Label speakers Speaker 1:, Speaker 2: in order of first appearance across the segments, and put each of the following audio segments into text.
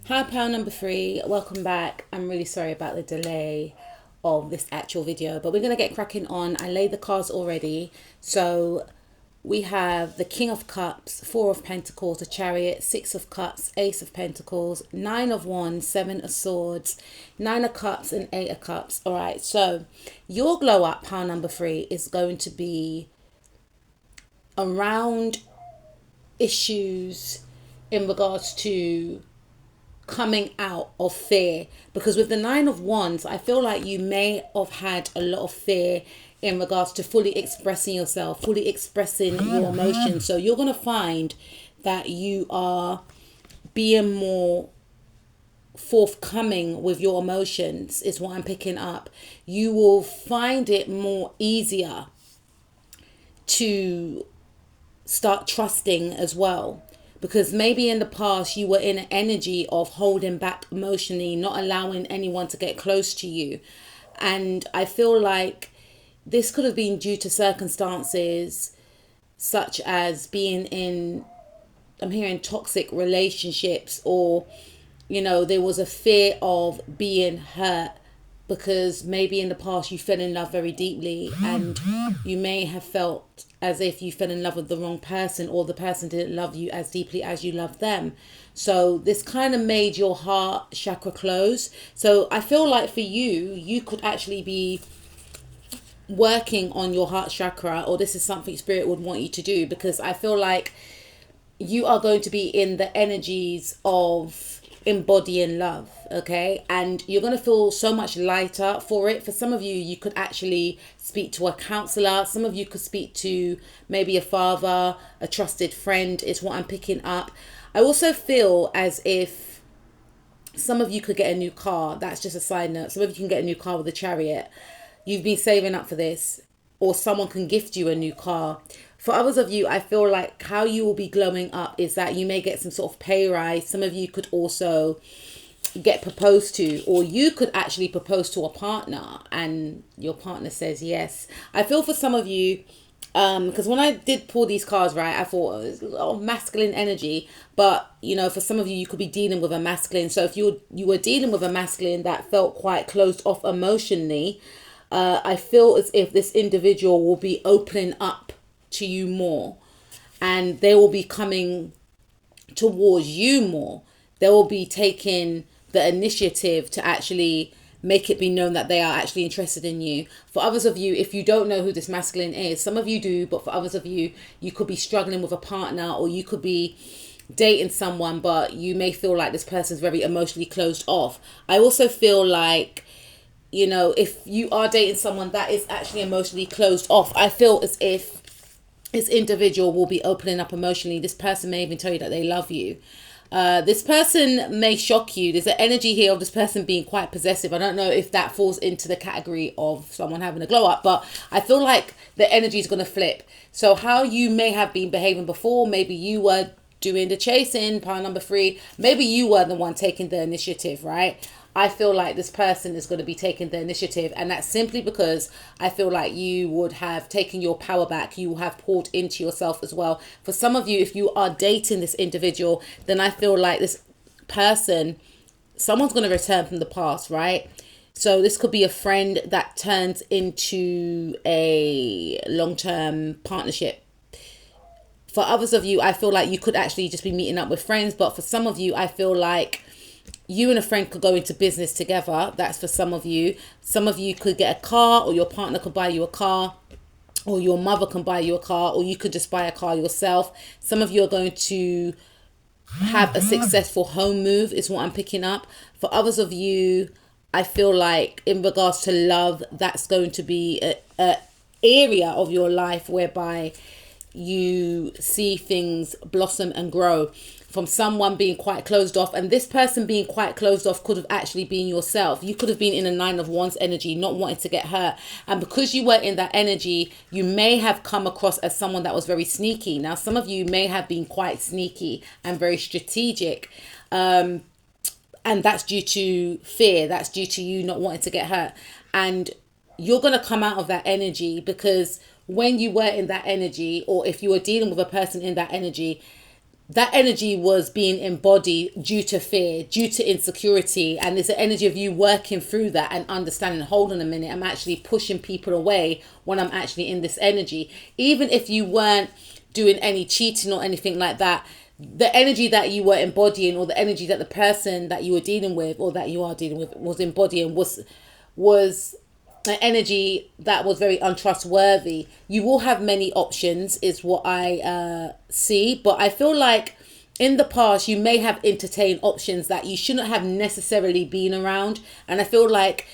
Speaker 1: Hi, pal number three. Welcome back. I'm really sorry about the delay of this actual video, but we're going to get cracking on. I laid the cards already. So we have the King of Cups, Four of Pentacles, the Chariot, Six of Cups, Ace of Pentacles, Nine of Wands, Seven of Swords, Nine of Cups, and Eight of Cups. All right, so your glow up, pal number three, is going to be around issues in regards to coming out of fear, because with the Nine of Wands, I feel like you may have had a lot of fear in regards to fully expressing yourself, fully expressing your emotions. So you're going to find that you are being more forthcoming with your emotions, is what I'm picking up. You will find it more easier to start trusting as well, because maybe in the past you were in an energy of holding back emotionally, not allowing anyone to get close to you. And I feel like this could have been due to circumstances such as being in, I'm hearing, toxic relationships, or there was a fear of being hurt, because maybe in the past you fell in love very deeply and you may have felt as if you fell in love with the wrong person, or the person didn't love you as deeply as you loved them. So this kind of made your heart chakra close. So I feel like for you, you could actually be working on your heart chakra, or this is something spirit would want you to do, because I feel like you are going to be in the energies of embodying love, okay? And you're going to feel so much lighter for it. For some of you, you could actually speak to a counselor. Some of you could speak to maybe a father, a trusted friend, is what I'm picking up. I also feel as if some of you could get a new car. That's just a side note. Some of you can get a new car with a Chariot. You've been saving up for this, or someone can gift you a new car. For others of you, I feel like how you will be glowing up is that you may get some sort of pay rise. Some of you could also get proposed to, or you could actually propose to a partner and your partner says yes. I feel for some of you, because when I did pull these cards, right, I thought it was a lot of masculine energy, but for some of you, you could be dealing with a masculine. So if you were dealing with a masculine that felt quite closed off emotionally, I feel as if this individual will be opening up to you more, and they will be coming towards you more. They will be taking the initiative to actually make it be known that they are actually interested in you. For others of you, if you don't know who this masculine is, some of you do, but for others of you, you could be struggling with a partner, or you could be dating someone, but you may feel like this person's very emotionally closed off. I also feel like, if you are dating someone that is actually emotionally closed off, I feel as if this individual will be opening up emotionally. This person may even tell you that they love you. This person may shock you. There's an energy here of this person being quite possessive. I don't know if that falls into the category of someone having a glow up, but I feel like the energy is going to flip. So how you may have been behaving before, maybe you were doing the chasing, pile number three, maybe you were the one taking the initiative, right? I feel like this person is going to be taking the initiative, and that's simply because I feel like you would have taken your power back. You have poured into yourself as well. For some of you, if you are dating this individual, then I feel like this person, someone's going to return from the past, right? So this could be a friend that turns into a long-term partnership. For others of you, I feel like you could actually just be meeting up with friends. But for some of you, I feel like you and a friend could go into business together. That's for some of you. Some of you could get a car, or your partner could buy you a car, or your mother can buy you a car, or you could just buy a car yourself. Some of you are going to have a successful home move, is what I'm picking up. For others of you, I feel like in regards to love, that's going to be a area of your life whereby you see things blossom and grow from someone being quite closed off. And this person being quite closed off could have actually been yourself. You could have been in a Nine of Wands energy, not wanting to get hurt. And because you were in that energy, you may have come across as someone that was very sneaky. Now, some of you may have been quite sneaky and very strategic. And that's due to fear. That's due to you not wanting to get hurt. And you're going to come out of that energy, because when you were in that energy, or if you were dealing with a person in that energy, that energy was being embodied due to fear, due to insecurity. And there's an energy of you working through that and understanding, hold on a minute, I'm actually pushing people away when I'm actually in this energy. Even if you weren't doing any cheating or anything like that, the energy that you were embodying, or the energy that the person that you were dealing with or that you are dealing with was embodying, was an energy that was very untrustworthy. You will have many options is what I see, but I feel like in the past you may have entertained options that you shouldn't have necessarily been around. And I feel like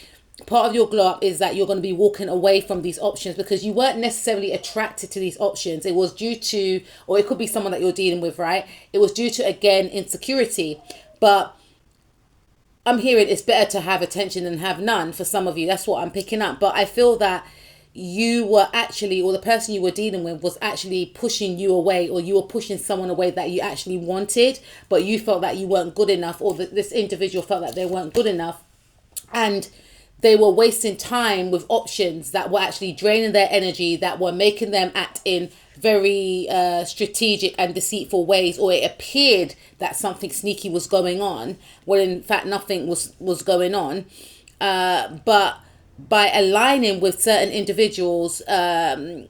Speaker 1: part of your glow up is that you're going to be walking away from these options because you weren't necessarily attracted to these options. It was due to, or it could be someone that you're dealing with, right? It was due to, again, insecurity. But I'm hearing it's better to have attention than have none for some of you. That's what I'm picking up. But I feel that you were actually, or the person you were dealing with was actually pushing you away, or you were pushing someone away that you actually wanted, but you felt that you weren't good enough, or that this individual felt that they weren't good enough. And they were wasting time with options that were actually draining their energy, that were making them act in very strategic and deceitful ways, or it appeared that something sneaky was going on, when in fact nothing was going on. But by aligning with certain individuals, you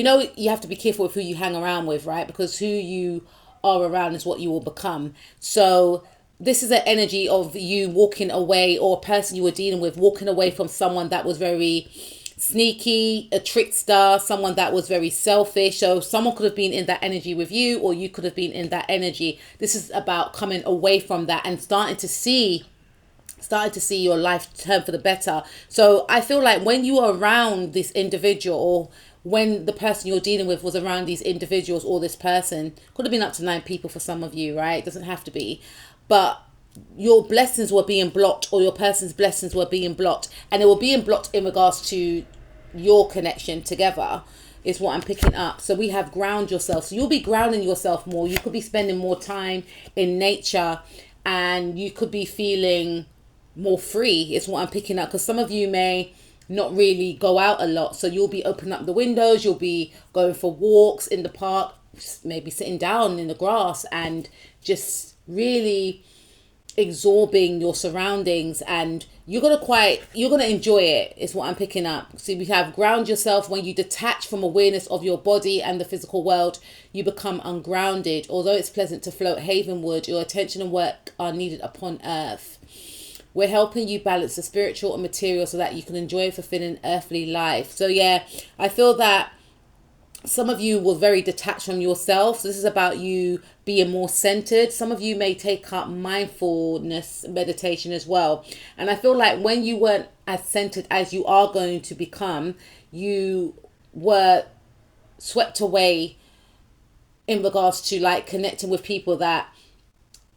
Speaker 1: have to be careful with who you hang around with, right? Because who you are around is what you will become. So this is an energy of you walking away, or a person you were dealing with walking away from someone that was very sneaky, a trickster, someone that was very selfish. So someone could have been in that energy with you, or you could have been in that energy. This is about coming away from that and starting to see your life turn for the better. So I feel like when you are around this individual, or when the person you're dealing with was around these individuals, or this person, could have been up to 9 people for some of you, right? It doesn't have to be. But your blessings were being blocked, or your person's blessings were being blocked, and they were being blocked in regards to your connection together, is what I'm picking up. So we have ground yourself. So you'll be grounding yourself more. You could be spending more time in nature, and you could be feeling more free, is what I'm picking up. Because some of you may not really go out a lot, so you'll be opening up the windows, you'll be going for walks in the park, maybe sitting down in the grass and just really absorbing your surroundings, and you're gonna enjoy it, is what I'm picking up. So we have ground yourself. When you detach from awareness of your body and the physical world, you become ungrounded. Although it's pleasant to float havenward, your attention and work are needed upon earth. We're helping you balance the spiritual and material so that you can enjoy a fulfilling earthly life. So yeah, I feel that some of you were very detached from yourself. So this is about you being more centered. Some of you may take up mindfulness meditation as well. And I feel like when you weren't as centered as you are going to become, you were swept away in regards to like connecting with people that,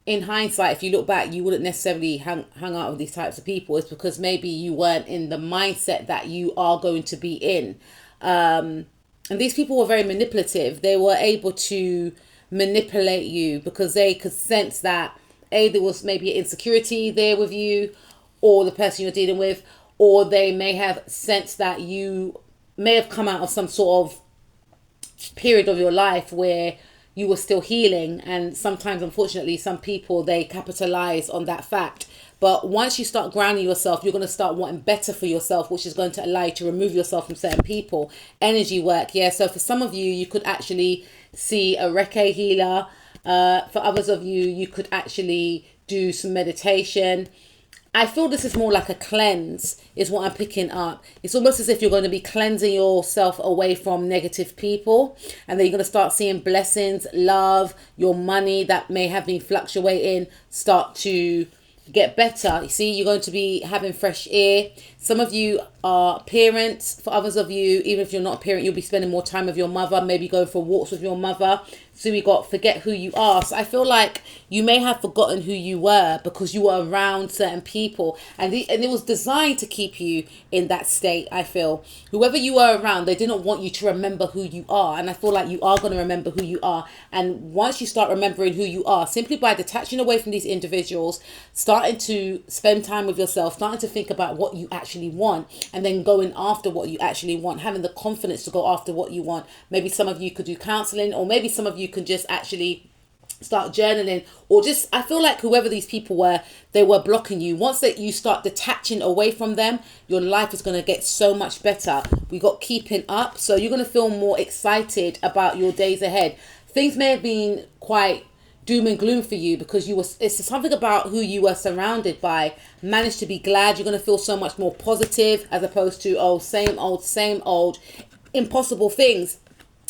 Speaker 1: in hindsight, if you look back, you wouldn't necessarily hang out with these types of people. It's because maybe you weren't in the mindset that you are going to be in. And these people were very manipulative. They were able to manipulate you because they could sense that there was maybe an insecurity there with you, or the person you're dealing with, or they may have sensed that you may have come out of some sort of period of your life where you were still healing. And sometimes, unfortunately, some people, they capitalize on that fact. But once you start grounding yourself, you're going to start wanting better for yourself, which is going to allow you to remove yourself from certain people. Energy work, yeah. So for some of you, you could actually see a Reiki healer. For others of you, you could actually do some meditation. I feel this is more like a cleanse, is what I'm picking up. It's almost as if you're going to be cleansing yourself away from negative people. And then you're going to start seeing blessings, love, your money that may have been fluctuating start to get better. You see, you're going to be having fresh air. Some of you are parents. For others of you, even if you're not a parent, you'll be spending more time with your mother, maybe going for walks with your mother. So we got forget who you are. So I feel like you may have forgotten who you were because you were around certain people, and it was designed to keep you in that state. I feel whoever you were around, they didn't want you to remember who you are, and I feel like you are going to remember who you are. And once you start remembering who you are, simply by detaching away from these individuals, starting to spend time with yourself, starting to think about what you actually want, and then going after what you actually want, having the confidence to go after what you want. Maybe some of you could do counseling, or maybe some of you can just actually start journaling, or just, I feel like whoever these people were, they were blocking you. Once that you start detaching away from them, your life is going to get so much better. We got keeping up, so you're going to feel more excited about your days ahead. Things may have been quite doom and gloom for you because you were, it's something about who you were surrounded by. Managed to be glad. You're going to feel so much more positive, as opposed to, oh, same old impossible things.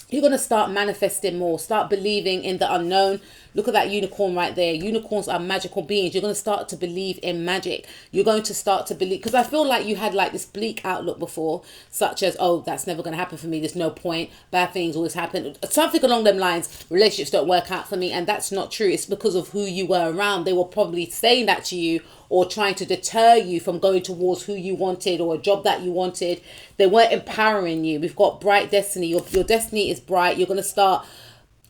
Speaker 1: You're going to start manifesting more, start believing in the unknown. Look at that unicorn right there. Unicorns are magical beings. You're going to start to believe in magic. You're going to start to believe, because I feel like you had like this bleak outlook before, such as, oh, that's never going to happen for me. There's no point. Bad things always happen. Something along them lines. Relationships don't work out for me. And that's not true. It's because of who you were around. They were probably saying that to you, or trying to deter you from going towards who you wanted, or a job that you wanted. They weren't empowering you. We've got bright destiny. Your destiny is bright. You're going to start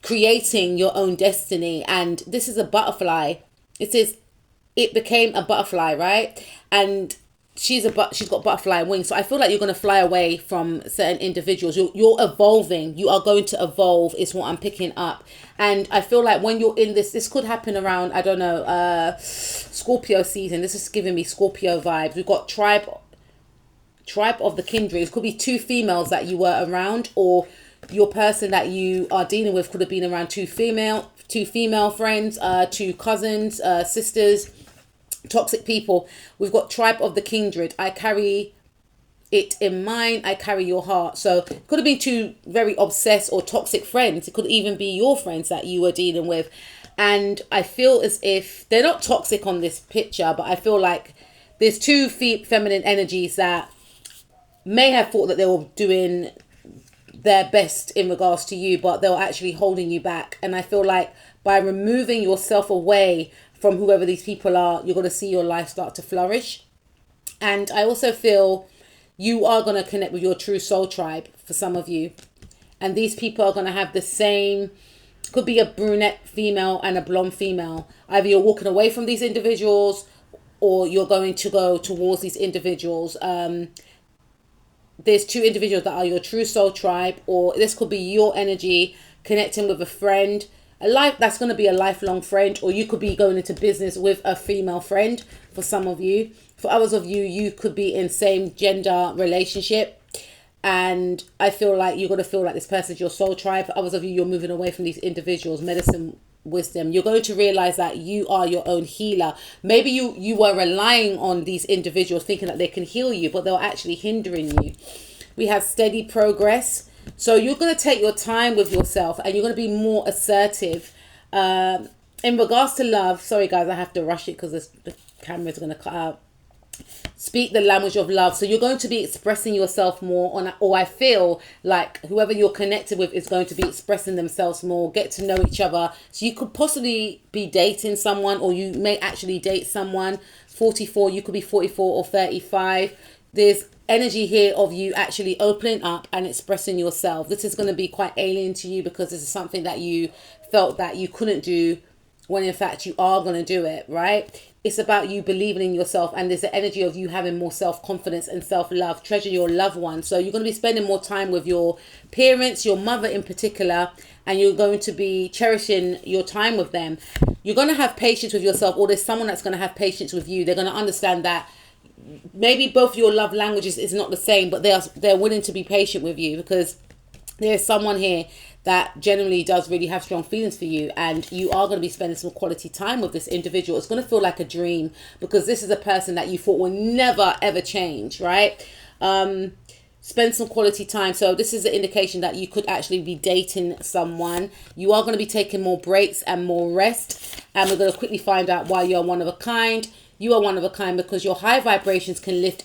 Speaker 1: creating your own destiny. And this is a butterfly. It says it became a butterfly, right? And she's got butterfly wings. So I feel like you're going to fly away from certain individuals. You're evolving. You are going to evolve is what I'm picking up. And I feel like when you're in this could happen around, I don't know, Scorpio season. This is giving me Scorpio vibes. We've got tribe of the kindred. It could be two females that you were around, or your person that you are dealing with could have been around two female friends, two cousins, sisters, toxic people. We've got tribe of the kindred. I carry it in mind, I carry your heart. So it could have been two very obsessed or toxic friends. It could even be your friends that you were dealing with. And I feel as if they're not toxic on this picture, but I feel like there's two feminine energies that may have thought that they were doing their best in regards to you, but they're actually holding you back. And I feel like by removing yourself away from whoever these people are, you're going to see your life start to flourish. And I also feel you are going to connect with your true soul tribe for some of you. And these people are going to have the same, could be a brunette female and a blonde female. Either you're walking away from these individuals, or you're going to go towards these individuals. There's two individuals that are your true soul tribe, or this could be your energy connecting with a friend, that's going to be a lifelong friend, or you could be going into business with a female friend for some of you. For others of you, you could be in same gender relationship, and I feel like you're going to feel like this person's your soul tribe. For others of you, you're moving away from these individuals. Medicine wisdom, you're going to realize that you are your own healer. Maybe you were relying on these individuals thinking that they can heal you, but they're actually hindering you. We have steady progress. So you're going to take your time with yourself, and you're going to be more assertive. In regards to love, sorry guys, I have to rush it because the camera's going to cut out. Speak the language of love. So you're going to be expressing yourself more or I feel like whoever you're connected with is going to be expressing themselves more. Get to know each other. So you could possibly be dating someone, or you may actually date someone. 44, you could be 44 or 35. There's energy here of you actually opening up and expressing yourself. This is going to be quite alien to you because this is something that you felt that you couldn't do, when in fact you are going to do it, right? It's about you believing in yourself, and there's the energy of you having more self-confidence and self-love. Treasure your loved ones. So you're going to be spending more time with your parents, your mother in particular, and you're going to be cherishing your time with them. You're going to have patience with yourself, or there's someone that's going to have patience with you. They're going to understand that maybe both your love languages is not the same, but they're willing to be patient with you, because there's someone here that generally does really have strong feelings for you, and you are going to be spending some quality time with this individual. It's going to feel like a dream, because this is a person that you thought will never ever change, right? Spend some quality time. So this is an indication that you could actually be dating someone. You are going to be taking more breaks and more rest, and we're going to quickly find out why you're one of a kind. You are one of a kind because your high vibrations can lift